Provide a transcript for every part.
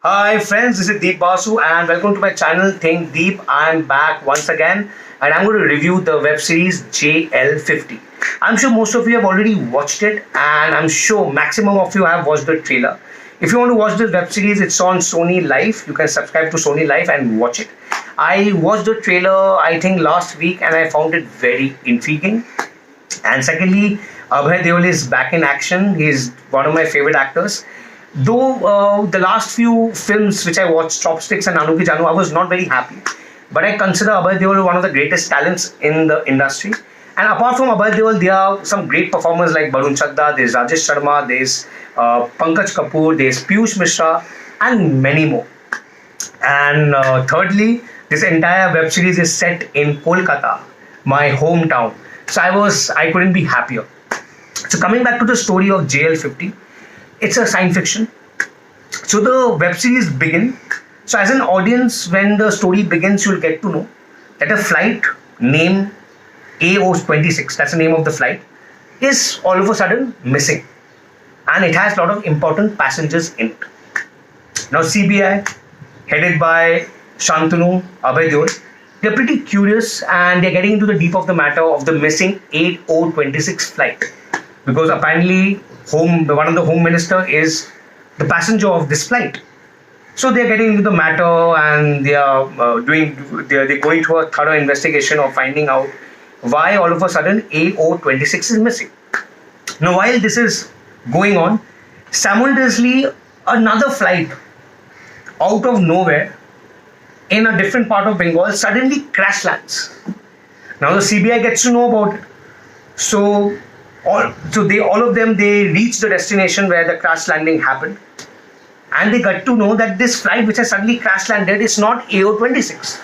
Hi friends, this is Deep Basu and welcome to my channel Think Deep. I'm back once again and I'm going to review the web series JL50. I'm sure most of you have already watched it and I'm sure maximum of you have watched the trailer. If you want to watch this web series, it's on Sony Liv. You can subscribe to Sony Liv and watch it. I watched the trailer I think last week and I found it very intriguing. And secondly, Abhay Deol is back in action. He's one of my favorite actors. Though the last few films which I watched, Chopsticks and Nanu Ki Janu, I was not very happy. But I consider Abhay Deol one of the greatest talents in the industry. And apart from Abhay Deol, there are some great performers like Barun Chadda, there's Rajesh Sharma, there's Pankaj Kapoor, there's Piyush Mishra, and many more. And thirdly, this entire web series is set in Kolkata, my hometown. So I couldn't be happier. So coming back to the story of JL50, it's a science fiction. So the web series begins. So as an audience, when the story begins, you'll get to know that a flight named AO26, that's the name of the flight, is all of a sudden missing. And it has a lot of important passengers in it. Now CBI, headed by Shantanu, Abhay Deol, they're pretty curious and they're getting into the deep of the matter of the missing 8026 flight. Because apparently one of the home minister is the passenger of this flight. So they're getting into the matter and they're going through a thorough investigation of finding out why all of a sudden AO26 is missing. Now while this is going on, simultaneously another flight out of nowhere in a different part of Bengal suddenly crash lands. Now the CBI gets to know about it. So all of them reach the destination where the crash landing happened, and they got to know that this flight which has suddenly crash landed is not AO26,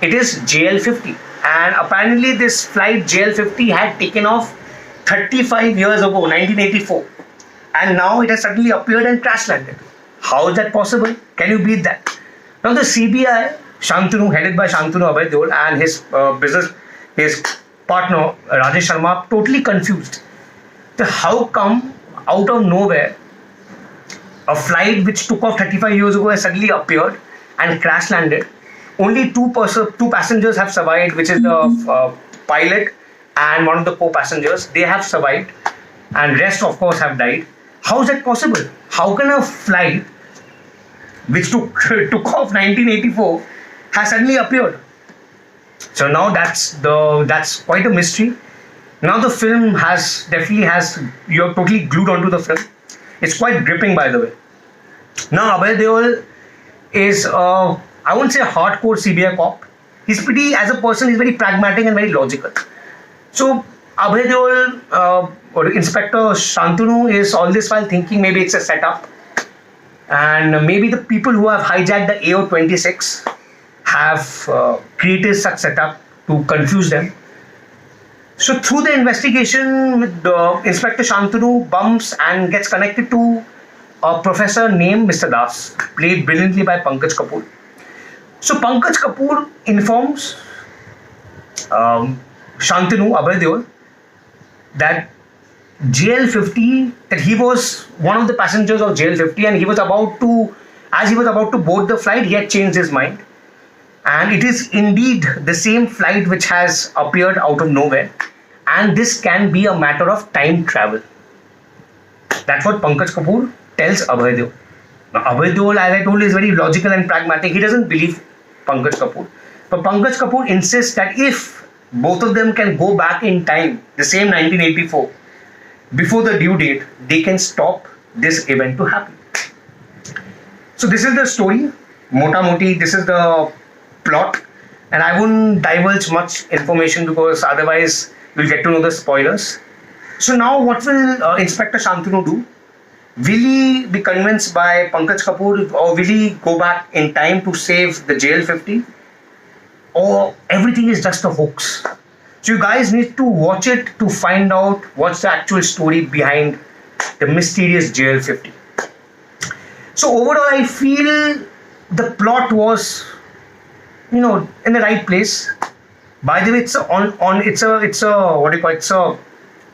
it is JL50. And apparently this flight JL50 had taken off 35 years ago, 1984, and now it has suddenly appeared and crash landed. How is that possible? Can you beat that? Now the CBI, Shantanu, headed by Shantanu Abhay Deol, and his partner Rajesh Sharma, totally confused. So how come out of nowhere a flight which took off 35 years ago has suddenly appeared and crash landed? Only two passengers have survived, which is the pilot and one of the co-passengers. They have survived, and rest of course have died. How is that possible? How can a flight which took off 1984 has suddenly appeared? So now that's quite a mystery. Now the film you're totally glued onto the film. It's quite gripping, by the way. Now Abhay Deol is I won't say a hardcore CBI cop. As a person, he's very pragmatic and very logical. So Abhay Deol or Inspector Shantanu is all this while thinking maybe it's a setup, and maybe the people who have hijacked the AO26 have created such setup to confuse them. So through the investigation, Inspector Shantanu bumps and gets connected to a professor named Mr. Das, played brilliantly by Pankaj Kapoor. So Pankaj Kapoor informs Shantanu, Abhay Deol, that that he was one of the passengers of JL50, and as he was about to board the flight, he had changed his mind. And it is indeed the same flight which has appeared out of nowhere. And this can be a matter of time travel. That's what Pankaj Kapoor tells Abhay Deol. Now, Abhay Deol, as I told you, is very logical and pragmatic. He doesn't believe Pankaj Kapoor. But Pankaj Kapoor insists that if both of them can go back in time, the same 1984, before the due date, they can stop this event to happen. So this is the story. Mota moti, this is the plot, and I wouldn't divulge much information because otherwise you'll get to know the spoilers. So now what will Inspector Shantanu do? Will he be convinced by Pankaj Kapoor, or will he go back in time to save the JL50? Or everything is just a hoax? So you guys need to watch it to find out what's the actual story behind the mysterious JL50. So overall I feel the plot was in the right place. By the way, it's a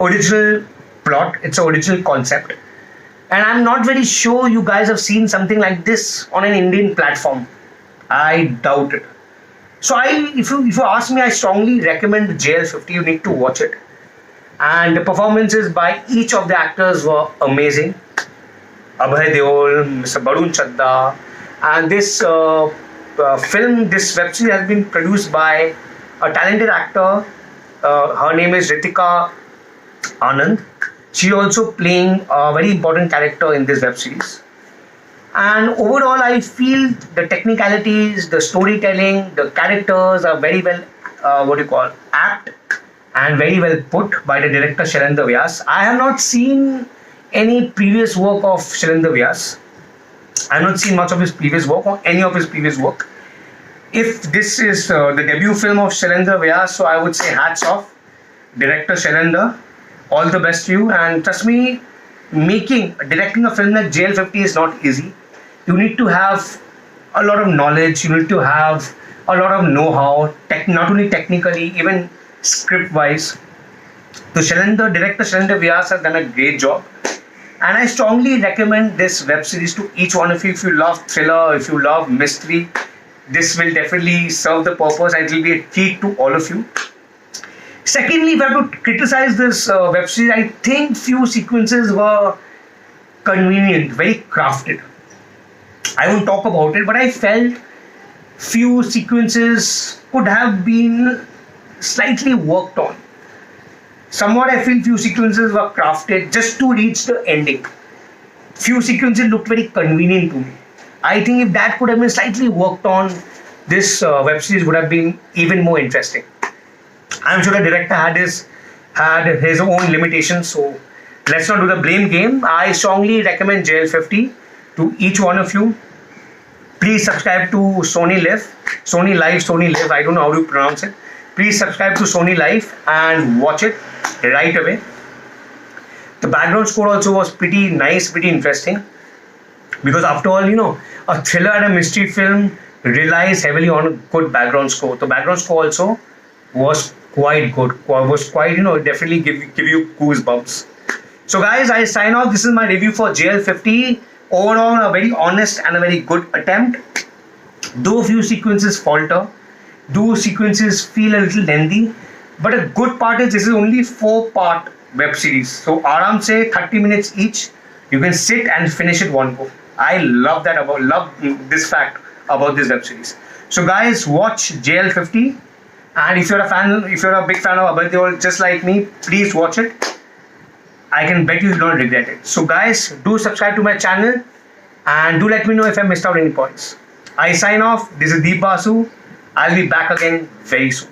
original plot, it's an original concept, And I'm not very sure you guys have seen something like this on an Indian platform. I doubt it. So if you ask me, I strongly recommend JL50. You need to watch it. And the performances by each of the actors were amazing. Abhay Deol, Mr. Barun Chadda, and this film, this web series has been produced by a talented actor. Her name is Ritika, Anand. She also playing a very important character in this web series. And overall, I feel the technicalities, the storytelling, the characters are very well, apt and very well put by the director Shailendra Vyas. I have not seen any previous work of Shailendra Vyas. I have not seen much of his previous work or any of his previous work. If this is the debut film of Shailendra Vyas, so I would say hats off, director Shailendra. All the best to you. And trust me, directing a film like JL50 is not easy. You need to have a lot of knowledge. You need to have a lot of know-how, not only technically, even script-wise. So director Shailendra Vyas has done a great job. And I strongly recommend this web series to each one of you. If you love thriller, if you love mystery, this will definitely serve the purpose and it will be a treat to all of you. Secondly, if I have to criticize this web series, I think few sequences were convenient, very crafted. I won't talk about it, but I felt few sequences could have been slightly worked on. Somewhat I feel few sequences were crafted just to reach the ending. Few sequences looked very convenient to me. I think if that could have been slightly worked on, this web series would have been even more interesting. I'm sure the director had his own limitations, so let's not do the blame game. I strongly recommend JL50 to each one of you. Please subscribe to Sony Liv, Sony Liv. I don't know how to pronounce it. Please subscribe to Sony Live and watch it right away. The background score also was pretty nice, pretty interesting. Because after all, a thriller and a mystery film relies heavily on a good background score. The background score also was quite good. Definitely give you goosebumps. So guys, I sign off. This is my review for JL50. Overall, a very honest and a very good attempt. Though a few sequences falter, those sequences feel a little lengthy, but a good part is this is only 4-part web series. So aram se 30 minutes each. You can sit and finish it one go. I love this fact about this web series. So guys, watch JL50. And if you're a big fan of Abhay Deol, just like me, please watch it. I can bet you will not regret it. So guys, do subscribe to my channel and do let me know if I missed out any points. I sign off. This is Basu. I'll be back again very soon.